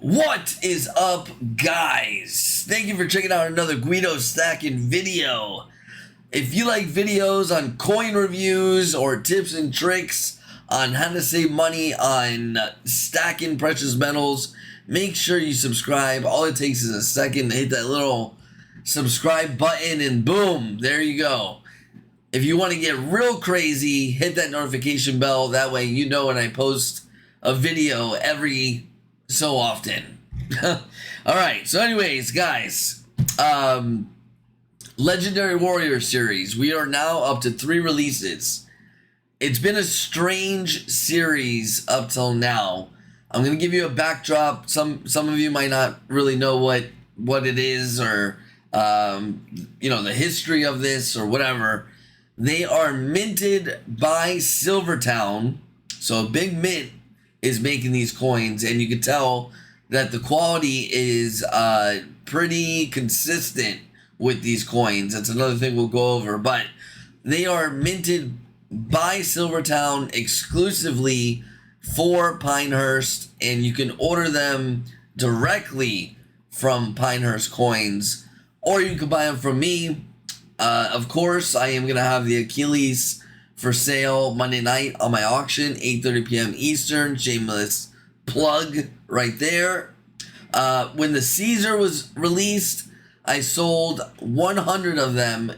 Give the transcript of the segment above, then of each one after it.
What is up, guys? Thank you for checking out another Guido Stackin video. If you like videos on coin reviews or tips and tricks on how to save money on stacking precious metals, make sure you subscribe. All it takes is a second to hit that little subscribe button and boom, there you go. If you want to get real crazy, hit that notification bell. That way you know when I post a video every so often. Alright, so anyways, guys, Legendary Warrior series, we are now up to 3 releases. It's been a strange series up till now. I'm gonna give you a backdrop. Some of you might not really know what it is, or you know, the history of this or whatever. They are minted by SilverTowne, so a big mint is making these coins, and you can tell that the quality is pretty consistent with these coins. That's another thing we'll go over, but they are minted by SilverTowne exclusively for Pinehurst, and you can order them directly from Pinehurst Coins, or you can buy them from me. Of course, I am going to have the Achillies for sale Monday night on my auction, 8:30 p.m. Eastern. Shameless plug right there. When the Cesar was released, I sold 100 of them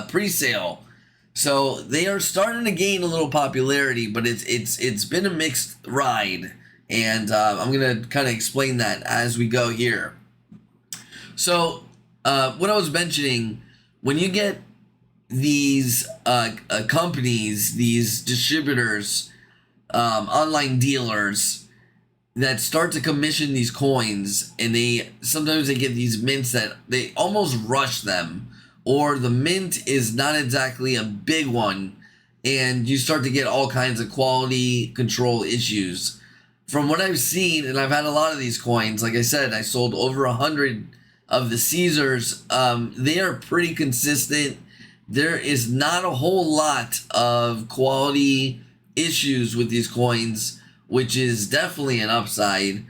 pre-sale. So they are starting to gain a little popularity, but it's been a mixed ride, and I'm gonna kind of explain that as we go here. So what I was mentioning, when you get these companies, these distributors, online dealers that start to commission these coins, and sometimes they get these mints that they almost rush them, or the mint is not exactly a big one, and you start to get all kinds of quality control issues. From what I've seen, and I've had a lot of these coins, like I said, I sold over 100 of the Caesars. They are pretty consistent. There is not a whole lot of quality issues with these coins, which is definitely an upside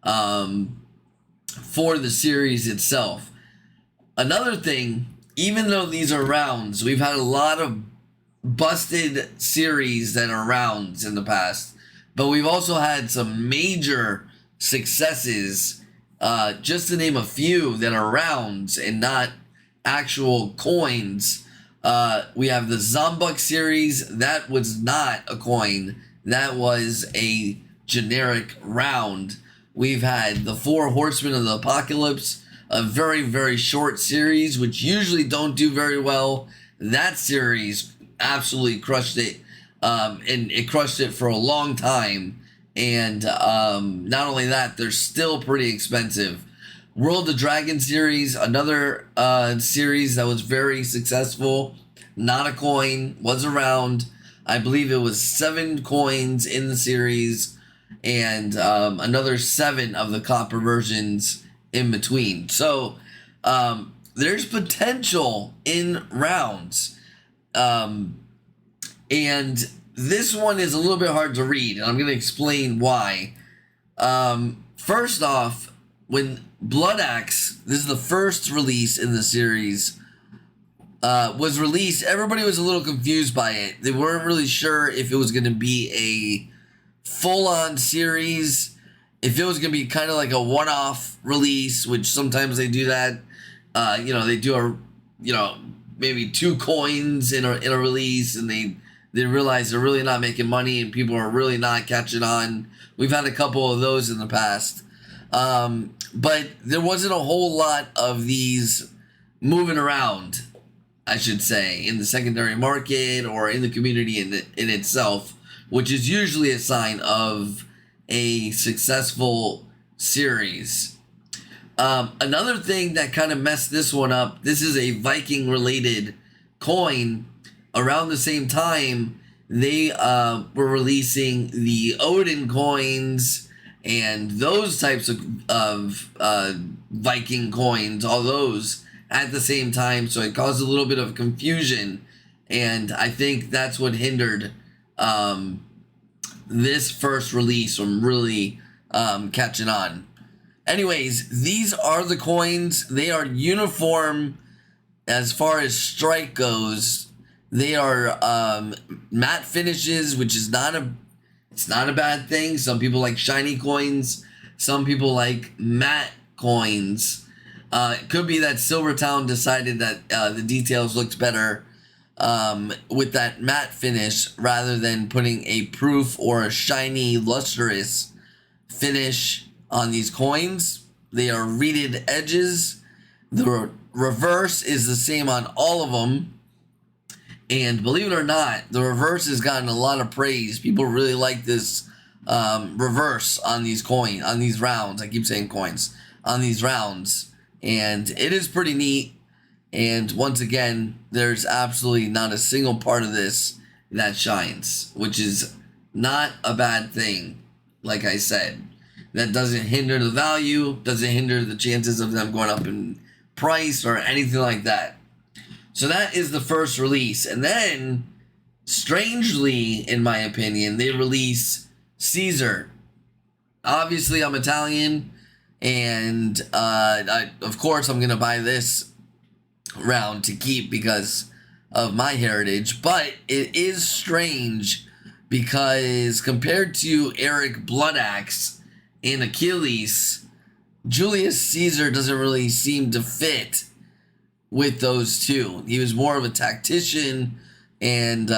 for the series itself. Another thing, even though these are rounds, we've had a lot of busted series that are rounds in the past, but we've also had some major successes, just to name a few, that are rounds and not actual coins. We have the Zombuk series. That was not a coin. That was a generic round. We've had the 4 Horsemen of the Apocalypse, a very, very short series, which usually don't do very well. That series absolutely crushed it, and it crushed it for a long time. And not only that, they're still pretty expensive. World of Dragon series, another series that was very successful. Not a coin, was around. I believe it was 7 coins in the series, and another 7 of the copper versions in between. So there's potential in rounds. And this one is a little bit hard to read, and I'm going to explain why. First off, when Bloodax, this is the first release in the series, was released, everybody was a little confused by it. They weren't really sure if it was going to be a full-on series, if it was going to be kind of like a one-off release, which sometimes they do that. You know, they do maybe 2 coins in a release, and they realize they're really not making money and people are really not catching on. We've had a couple of those in the past. But there wasn't a whole lot of these moving around, I should say, in the secondary market or in the community in itself, which is usually a sign of a successful series. Another thing that kind of messed this one up, this is a Viking related coin. Around the same time, they were releasing the Odin coins and those types of Viking coins, all those at the same time, so it caused a little bit of confusion, and I think that's what hindered this first release from really catching on. Anyways, these are the coins. They are uniform as far as strike goes. They are matte finishes, which is not a bad thing. Some people like shiny coins. Some people like matte coins. It could be that SilverTowne decided that the details looked better with that matte finish rather than putting a proof or a shiny, lustrous finish on these coins. They are reeded edges. The reverse is the same on all of them. And believe it or not, the reverse has gotten a lot of praise. People really like this reverse on these rounds. I keep saying coins. On these rounds. And it is pretty neat. And once again, there's absolutely not a single part of this that shines, which is not a bad thing, like I said. That doesn't hinder the value, doesn't hinder the chances of them going up in price or anything like that. So that is the first release. And then, strangely, in my opinion, they release Cesar. Obviously, I'm Italian, and of course I'm going to buy this round to keep because of my heritage. But it is strange because compared to Eric Bloodax and Achillies, Julius Caesar doesn't really seem to fit with those two. He was more of a tactician, and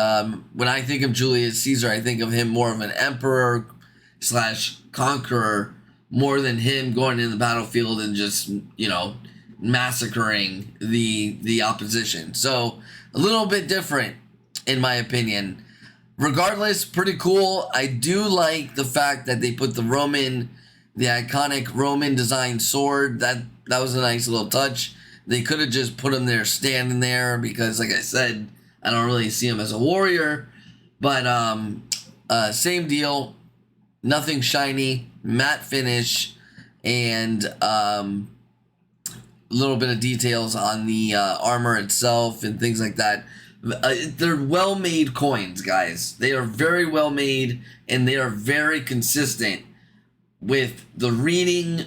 when I think of Julius Caesar, I think of him more of an emperor / conqueror, more than him going in the battlefield and just, you know, massacring the opposition. So a little bit different, in my opinion. Regardless, pretty cool. I do like the fact that they put the iconic Roman design sword. That was a nice little touch. They could have just put him there standing there because, like I said, I don't really see him as a warrior. But same deal. Nothing shiny, matte finish, and a little bit of details on the armor itself and things like that. They're well-made coins, guys. They are very well-made, and they are very consistent with the reading.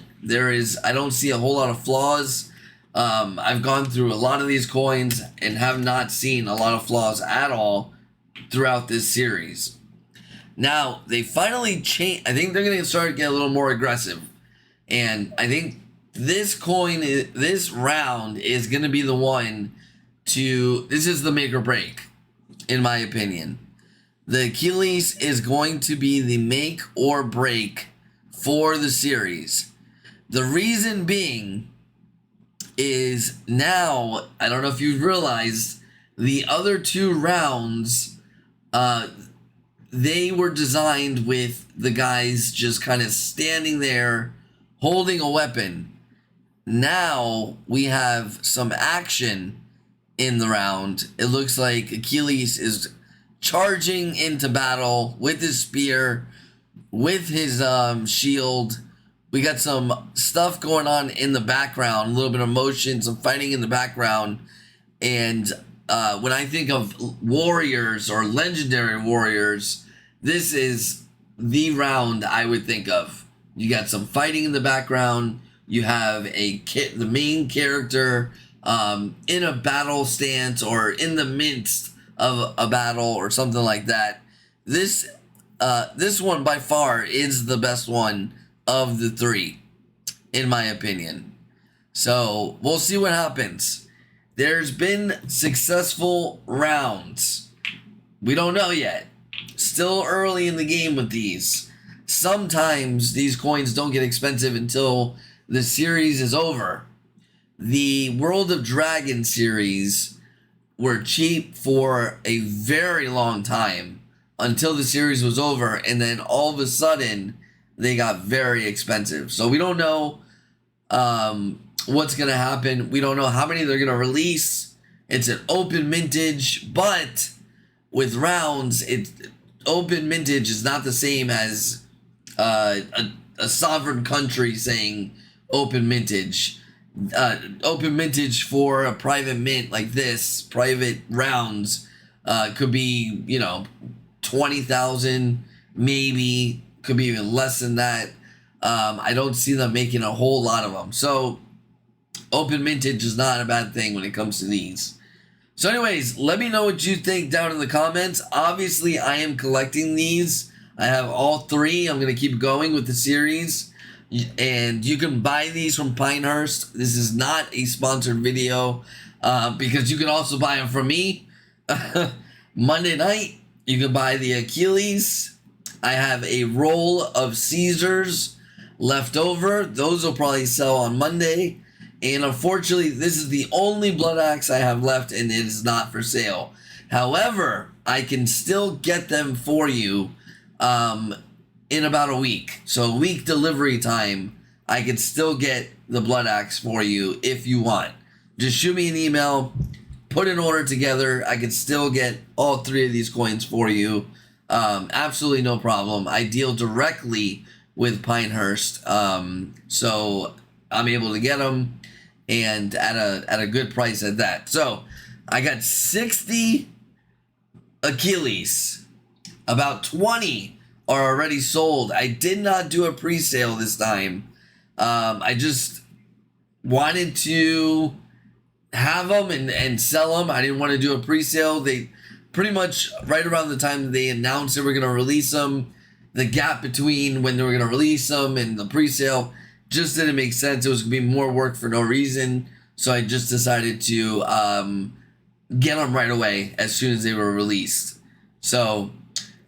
I don't see a whole lot of flaws. I've gone through a lot of these coins and have not seen a lot of flaws at all throughout this series. Now, they finally changed. I think they're going to start to get a little more aggressive. And I think this round is going to be the one this is the make or break, in my opinion. The Achilles is going to be the make or break for the series. The reason being is now, I don't know if you've realized, the other two rounds, they were designed with the guys just kind of standing there holding a weapon. Now we have some action in the round. It looks like Achilles is charging into battle with his spear, with his shield. We got some stuff going on in the background, a little bit of motion, some fighting in the background. And when I think of warriors or legendary warriors, this is the round I would think of. You got some fighting in the background. You have the main character in a battle stance or in the midst of a battle or something like that. This one by far is the best one of the three, in my opinion. So we'll see what happens. There's been successful rounds. We don't know yet. Still early in the game with these. Sometimes these coins don't get expensive until the series is over. The World of Dragon series were cheap for a very long time until the series was over, and then all of a sudden they got very expensive. So we don't know what's going to happen. We don't know how many they're going to release. It's an open mintage, but with rounds, open mintage is not the same as a sovereign country saying open mintage. Open mintage for a private mint like this, private rounds, could be, 20,000, maybe, could be even less than that. I don't see them making a whole lot of them. So open mintage is not a bad thing when it comes to these. So anyways, let me know what you think down in the comments. Obviously, I am collecting these. I have all three. I'm going to keep going with the series. And you can buy these from Pinehurst. This is not a sponsored video because you can also buy them from me. Monday night, you can buy the Achilles. I have a roll of Cesars left over. Those will probably sell on Monday. And unfortunately, this is the only Bloodax I have left, and it is not for sale. However, I can still get them for you in about a week. So a week delivery time, I can still get the Bloodax for you if you want. Just shoot me an email, put an order together. I can still get all three of these coins for you. Absolutely no problem. I deal directly with Pinehurst, so I'm able to get them, and at a good price at that. So I got 60 Achilles. About 20 are already sold. I did not do a pre-sale this time. I just wanted to have them and sell them. I didn't want to do a pre-sale. They pretty much right around the time they announced they were going to release them, the gap between when they were going to release them and the pre-sale just didn't make sense. It was going to be more work for no reason. So I just decided to get them right away as soon as they were released. So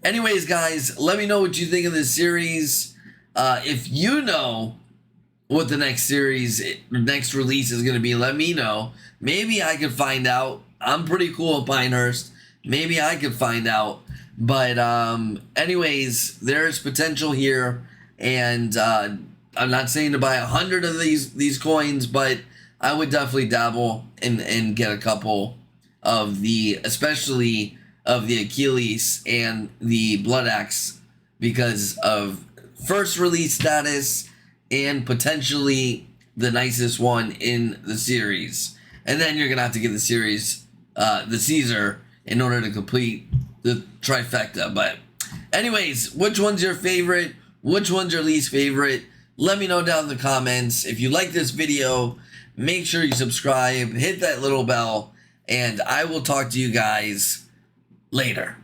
anyways, guys, let me know what you think of this series. If you know what the next next release is going to be, let me know. Maybe I could find out. I'm pretty cool at Pinehurst. Maybe I could find out. But anyways, there's potential here. And I'm not saying to buy 100 of these coins, but I would definitely dabble and get a couple of especially of the Achilles and the Bloodax because of first release status and potentially the nicest one in the series. And then you're gonna have to get the series, the Cesar, in order to complete the trifecta. But anyways, which one's your favorite? Which one's your least favorite? Let me know down in the comments. If you like this video, make sure you subscribe, hit that little bell, and I will talk to you guys later.